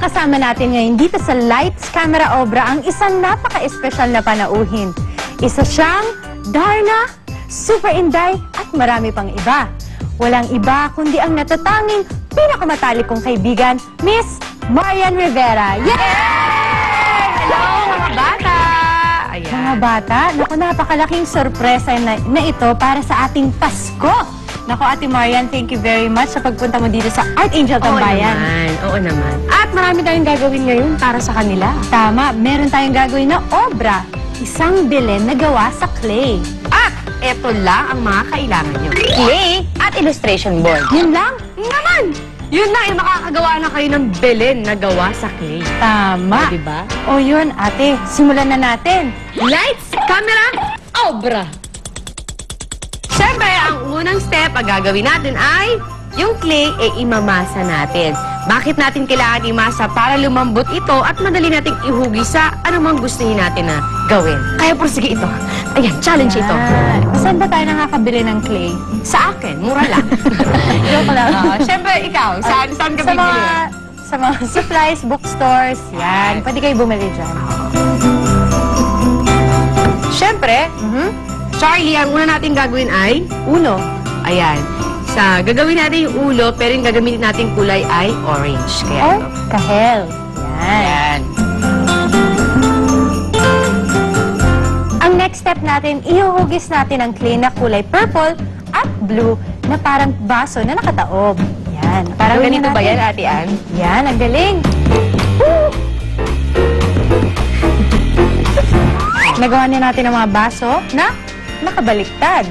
kasama natin ngayon dito sa Lights, Camera, Obra ang isang napaka-espesyal na panauhin. Isa siyang Darna, Super Inday at marami pang iba. Walang iba kundi ang natatanging pinakamatalik kong kaibigan, Miss Marian Rivera. Yay! Hello mga bata! Ayan. Mga bata, naku, napakalaking sorpresa na ito para sa ating Pasko. Naku, Ate Marian, thank you very much sa pagpunta mo dito sa Art Angel Tambayan. Oo naman. At marami tayong gagawin ngayon para sa kanila. Tama, meron tayong gagawin na obra. Isang Belen na gawa sa clay. At eto lang ang mga kailangan nyo. Clay at illustration board. Yun lang? Naman! Yun lang, makakagawa na kayo ng Belen na gawa sa clay. Tama. Diba? O yun, ate, simulan na natin. Lights, camera, obra! Siyempre, ang unang step ang gagawin natin ay yung clay imamasa natin. Bakit natin kailangan imasa? Para lumambot ito at madali nating ihugis sa anumang gustuhin natin na gawin. Kaya pursige ito. Ayan, challenge ito. Saan ba tayo nakakabili ng clay? Sa akin, mura lang. Joke lang. Siyempre, ikaw, saan ka bibili? Sa mga supplies, bookstores, yan. Pwede kayo bumili dyan. Siyempre, Charlie, ang una natin gagawin ay ulo. Ayan. Gagawin natin yung ulo, pero yung gagamitin natin kulay ay orange. Kaya ito. Kahel. Yan. Ayan. Ang next step natin, ihuhugis natin ang clay na kulay purple at blue na parang baso na nakataob. Yan. Parang Gawin ganito natin. ba yan, Ate Ann? Yan, ang galing. Woo! Nagawa na natin ang mga baso na nakabaliktad.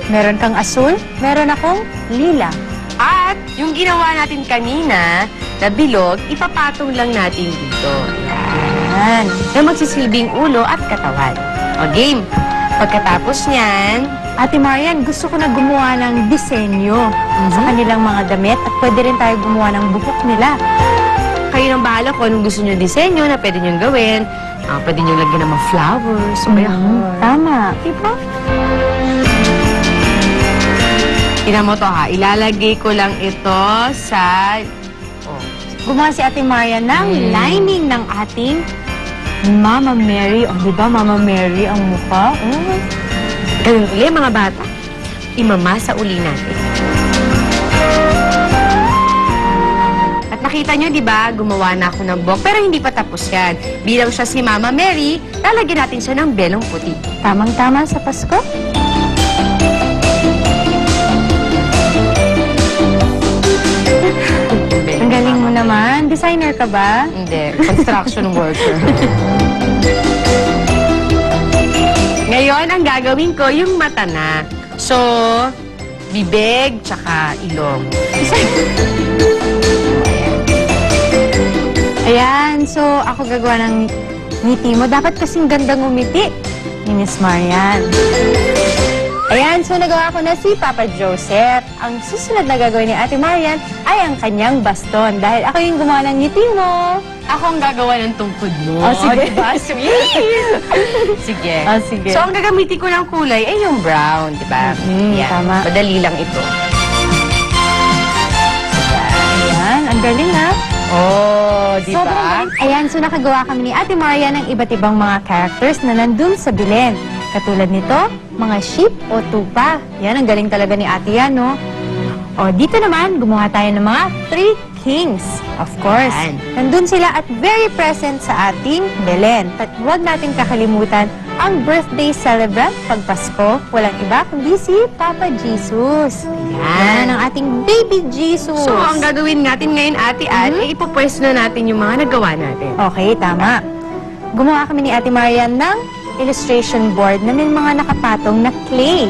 Meron kang asul, meron akong lila. At yung ginawa natin kanina na bilog, ipapatong lang natin dito. Yan. Na magsisilbing ulo at katawan. O game. Pagkatapos niyan, Ate Marian, gusto ko na gumawa ng disenyo sa kanilang mga damit at pwede rin tayo gumawa ng buhok nila. kayo nang bahala kung anong gusto nyo disenyo na pwede nyo gawin. Pwede nyo lagyan ng mga flowers o kaya heart. Tama. Diba? Tingnan mo to ha, ilalagay ko lang ito sa... Gumawa si Ate Marian ng lining ng ating Mama Mary. O, diba Mama Mary ang mukha? Ganun ulit mga bata. Imamasa uli natin. At nakita nyo, di ba, gumawa na ako ng buhok, pero hindi pa tapos yan. Bilang siya si Mama Mary, lalagyan natin siya ng belong puti. Tamang-tama sa Pasko. Ang galing mo naman. Designer ka ba? Hindi, construction worker. Ngayon, ang gagawin ko, yung mata na. So, bibig, tsaka ilong. Ayan, so ako gagawa ng ngiti mo. Dapat kasing gandang umiti ni Miss Marian. Ayan, so nagawa ko na si Papa Joseph. Ang susunod na gagawin ni Ate Marian ay ang kanyang baston. Dahil ako yung gumawa ng ngiti mo. Ako ang gagawa ng tungkod mo. Oh, sige. Diba? Sweet! Sige. Oh, sige. So, ang gagamitin ko ng kulay ay yung brown, diba? Yan. Tama. Madali lang ito. Ayan, ang galing ha. Oh, diba? Sobrang galing. Ayan, so nakagawa kami ni Ate Marian ng iba't ibang mga characters na nandun sa Belen. Katulad nito, mga sheep o tupa. Yan, ang galing talaga ni Ate yan, no? O, dito naman, gumawa tayo ng mga 3 kings. Of course. Yan. Nandun sila at very present sa ating Belen. At huwag natin kakalimutan ang birthday celebrant pag Pasko. Walang iba kundi si Papa Jesus. Yan ang ating baby Jesus. So, ang gagawin natin ngayon, Ate Ann, ay ipupwesto na natin yung mga nagawa natin. Okay, tama. Gumawa kami ni Ate Marian ng illustration board na may mga nakapatong na clay.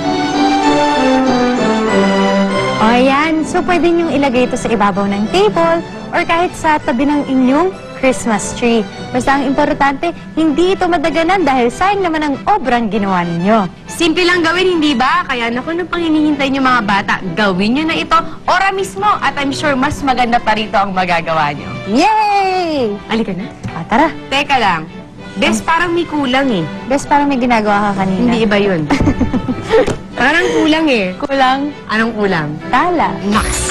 O, ayan. So, pwede niyong ilagay ito sa ibabaw ng table or kahit sa tabi ng inyong Christmas tree. Basta ang importante, hindi ito madaganan dahil sayang naman ang obrang ginawa ninyo. Simple lang gawin, hindi ba? Kaya naku, nung pang hinihintay niyo mga bata, gawin niyo na ito ora mismo at I'm sure mas maganda pa rito ang magagawa niyo. Yay! Halika na. Tara. Teka lang. Bes, parang may kulang eh. Bes, parang may ginagawa ka kanina. Hindi iba yun. Parang kulang eh. Kulang Anong kulang? tala. Naks!